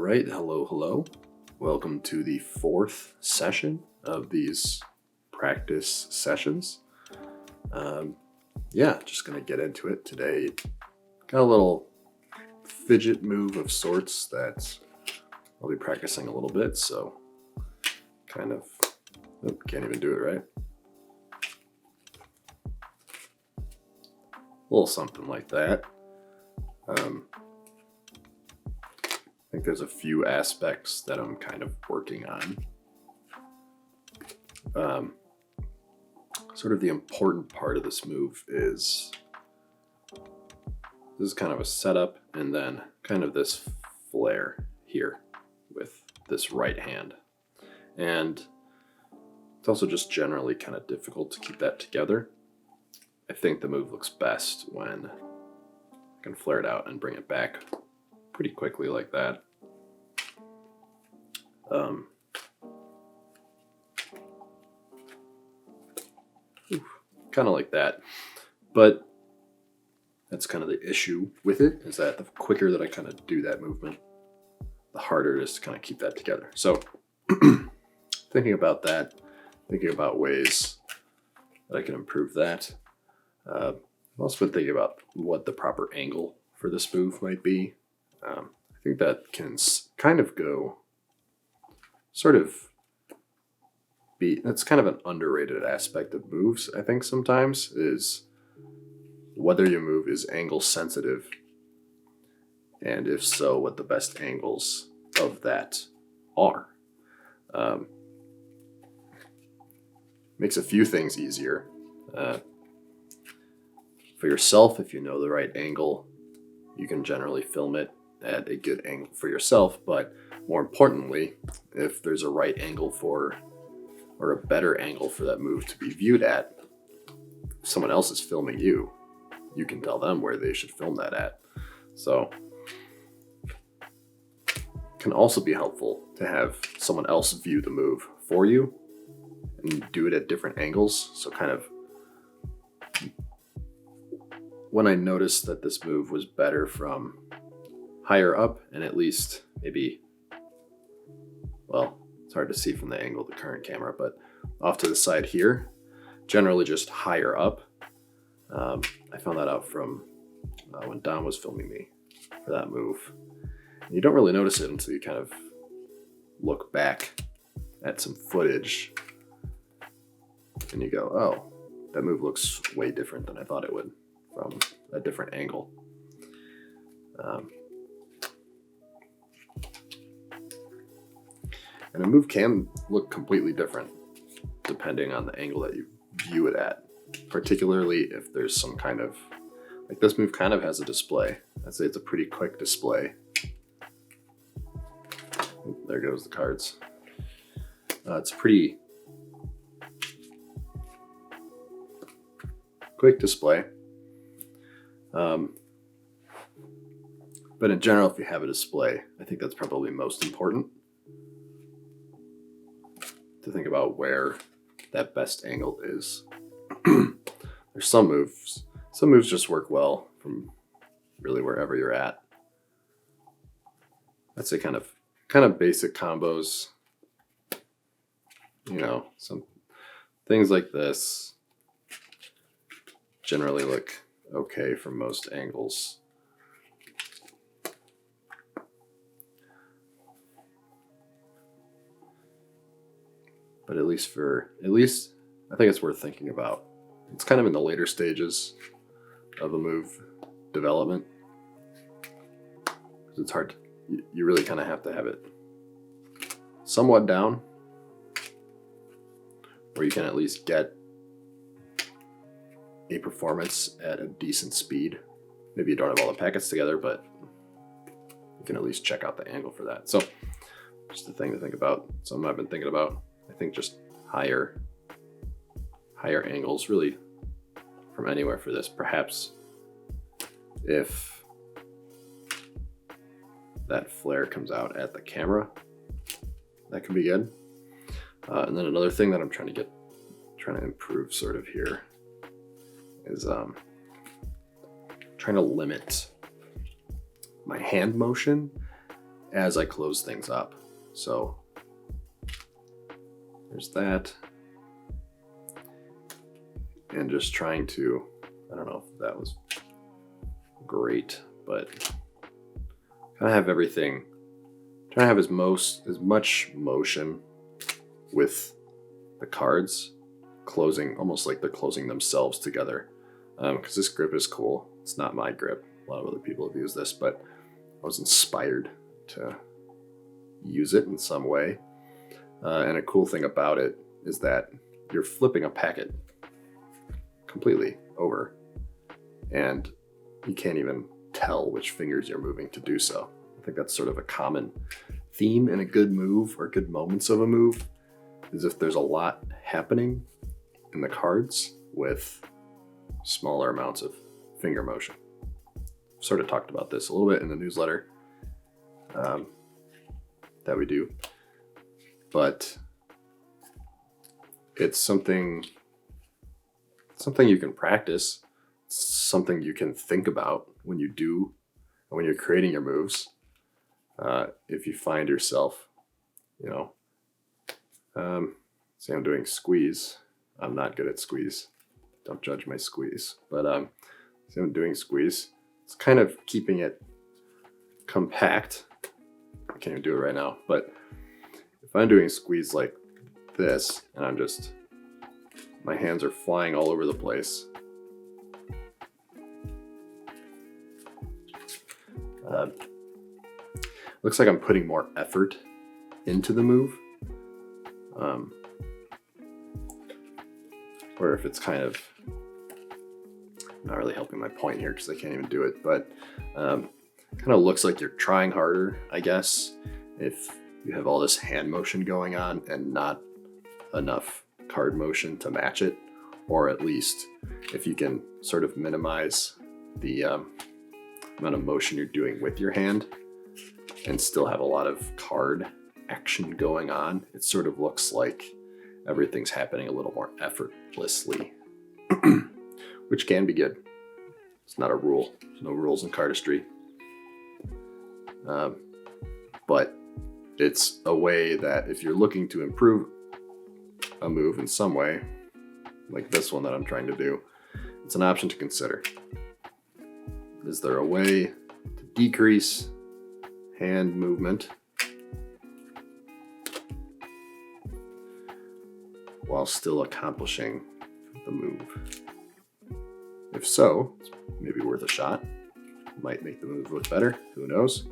right, hello. Welcome to the fourth session of these practice sessions. Just gonna get into it today. Got a little fidget move of sorts that I'll be practicing a little bit, so can't even do it right. A little something like that. I think there's a few aspects that I'm kind of working on. Sort of the important part of this move is this is kind of a setup and then kind of this flare here with this right hand. And it's also just generally kind of difficult to keep that together. I think the move looks best when I can flare it out and bring it back pretty quickly like that. Kind of like that, but that's kind of the issue with it, is that the quicker that I kind of do that movement, the harder it is to kind of keep that together. So thinking about that, thinking about ways that I can improve that. I've also been thinking about what the proper angle for this move might be. I think that can kind of go that's kind of an underrated aspect of moves, I think sometimes, is whether your move is angle sensitive, and if so, what the best angles of that are. Makes a few things easier. For yourself, if you know the right angle, you can generally film it at a good angle for yourself, but more importantly, if there's a right angle or a better angle for that move to be viewed at, if someone else is filming you, you can tell them where they should film that at. So it can also be helpful to have someone else view the move for you and do it at different angles. So kind of when I noticed that this move was better from higher up and at least maybe, well, it's hard to see from the angle of the current camera, but off to the side here, generally just higher up. I found that out from when Don was filming me for that move. And you don't really notice it until you kind of look back at some footage and you go, oh, that move looks way different than I thought it would from a different angle. And a move can look completely different depending on the angle that you view it at, particularly if there's some kind of, like this move kind of has a display. I'd say it's a pretty quick display. There goes the cards. It's a pretty quick display. But in general, if you have a display, I think that's probably most important, to think about where that best angle is. There's some moves just work well from really wherever you're at. I'd say kind of basic combos, some things like this generally look okay from most angles. But at least I think it's worth thinking about. It's kind of in the later stages of a move development, because it's hard. You really kind of have to have it somewhat down, where you can at least get a performance at a decent speed. Maybe you don't have all the packets together, but you can at least check out the angle for that. So just a thing to think about. Something I've been thinking about. I think just higher angles really from anywhere for this. Perhaps if that flare comes out at the camera, that can be good. And then another thing that I'm trying to improve sort of here is trying to limit my hand motion as I close things up. So there's that. And just trying to, I don't know if that was great, but kind of have everything, trying to have as much motion with the cards closing, almost like they're closing themselves together. Because this grip is cool. It's not my grip. A lot of other people have used this, but I was inspired to use it in some way. And a cool thing about it is that you're flipping a packet completely over, and you can't even tell which fingers you're moving to do so. I think that's sort of a common theme in a good move or good moments of a move, is if there's a lot happening in the cards with smaller amounts of finger motion. I've sort of talked about this a little bit in the newsletter that we do, but it's something you can practice, something you can think about when you're creating your moves. If you find yourself, say I'm doing squeeze. I'm not good at squeeze. Don't judge my squeeze. But say I'm doing squeeze. It's kind of keeping it compact. I can't even do it right now. But if I'm doing squeeze like this, and my hands are flying all over the place. Looks like I'm putting more effort into the move. Or if it's kind of not really helping my point here because I can't even do it, but kind of looks like you're trying harder, I guess, if you have all this hand motion going on and not enough card motion to match it, or at least if you can sort of minimize the amount of motion you're doing with your hand and still have a lot of card action going on. It sort of looks like everything's happening a little more effortlessly, which can be good. It's not a rule. There's no rules in cardistry. But it's a way that if you're looking to improve a move in some way, like this one that I'm trying to do, it's an option to consider. Is there a way to decrease hand movement while still accomplishing the move? If so, it's maybe worth a shot. Might make the move look better, who knows?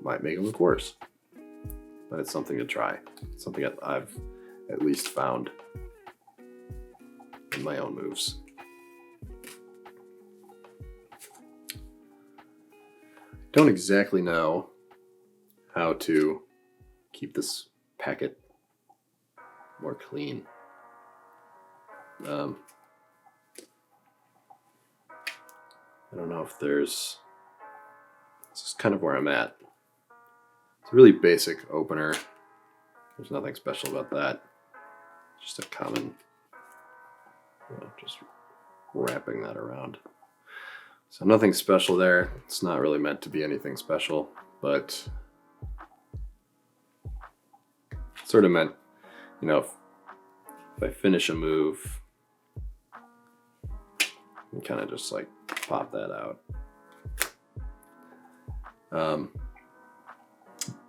Might make it look worse. But it's something to try. It's something that I've at least found in my own moves. Don't exactly know how to keep this packet more clean. I don't know if this is kind of where I'm at. It's a really basic opener. There's nothing special about that. Just a common, just wrapping that around. So nothing special there. It's not really meant to be anything special, but sort of meant, if I finish a move, and kind of just like pop that out.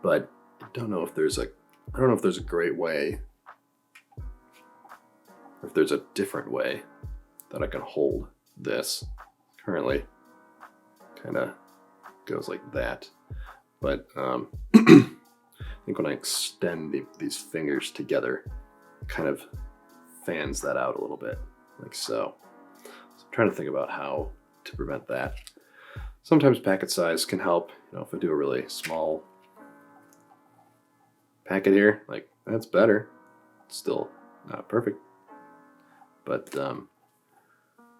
But I don't know if there's a great way, or if there's a different way that I can hold this. Currently, kind of goes like that. But I think when I extend these fingers together, it kind of fans that out a little bit, like so. So I'm trying to think about how to prevent that. Sometimes packet size can help. If I do a really small packet here, like that's better. It's still not perfect, but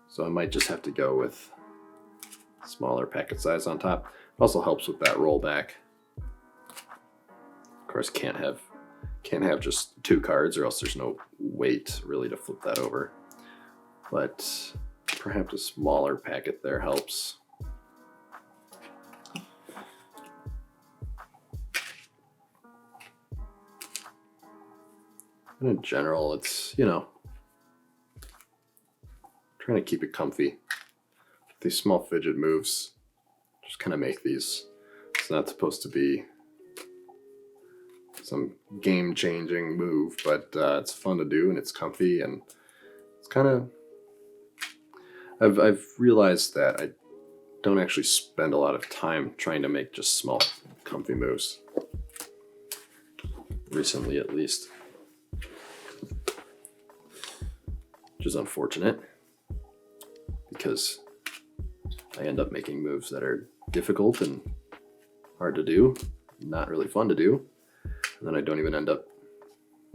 so I might just have to go with smaller packet size on top. It also helps with that rollback. Of course, can't have just 2 cards, or else there's no weight really to flip that over. But perhaps a smaller packet there helps. And in general, it's, you know, trying to keep it comfy. These small fidget moves, just kind of make these. It's not supposed to be some game-changing move, but it's fun to do and it's comfy, and it's kind of. I've realized that I don't actually spend a lot of time trying to make just small, comfy moves. Recently, at least, which is unfortunate because I end up making moves that are difficult and hard to do, not really fun to do, and then I don't even end up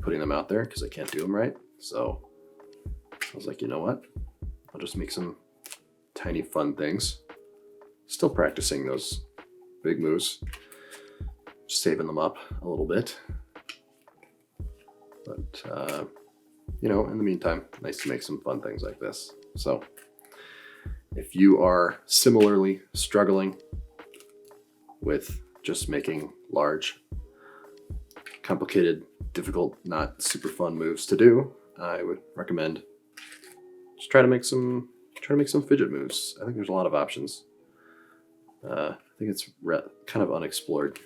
putting them out there because I can't do them right. So I was like, you know what? I'll just make some tiny fun things. Still practicing those big moves, just saving them up a little bit. But, you know, in the meantime, nice to make some fun things like this. So if you are similarly struggling with just making large, complicated, difficult, not super fun moves to do, I would recommend just try to make some fidget moves. I think there's a lot of options. I think it's kind of unexplored.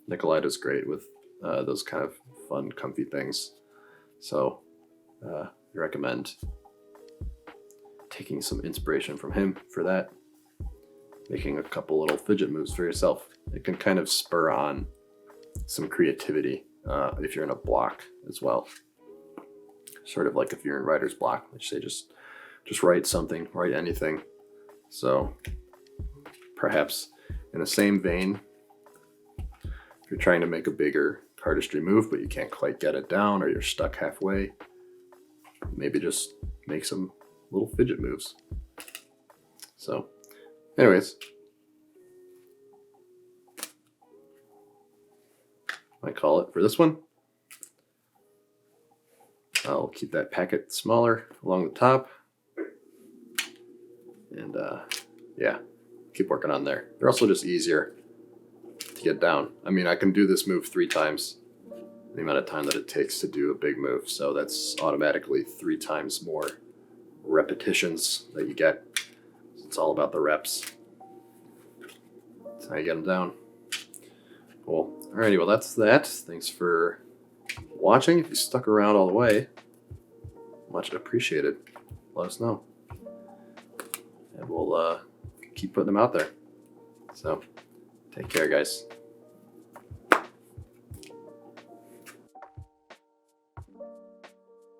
Nikolai does great with those kind of fun, comfy things. So I recommend taking some inspiration from him for that. Making a couple little fidget moves for yourself. It can kind of spur on some creativity if you're in a block as well. Sort of like if you're in writer's block, which say just write something, write anything. So perhaps in the same vein, if you're trying to make a bigger cardistry move, but you can't quite get it down, or you're stuck halfway, maybe just make some little fidget moves. So anyways, might call it for this one. I'll keep that packet smaller along the top. And yeah, keep working on there. They're also just easier to get down. I mean, I can do this move 3 times the amount of time that it takes to do a big move. So that's automatically 3 times more repetitions that you get. It's all about the reps. That's how you get them down. Cool. Alrighty, well that's that. Thanks for watching. If you stuck around all the way, much appreciated. Let us know. And we'll keep putting them out there. So take care, guys.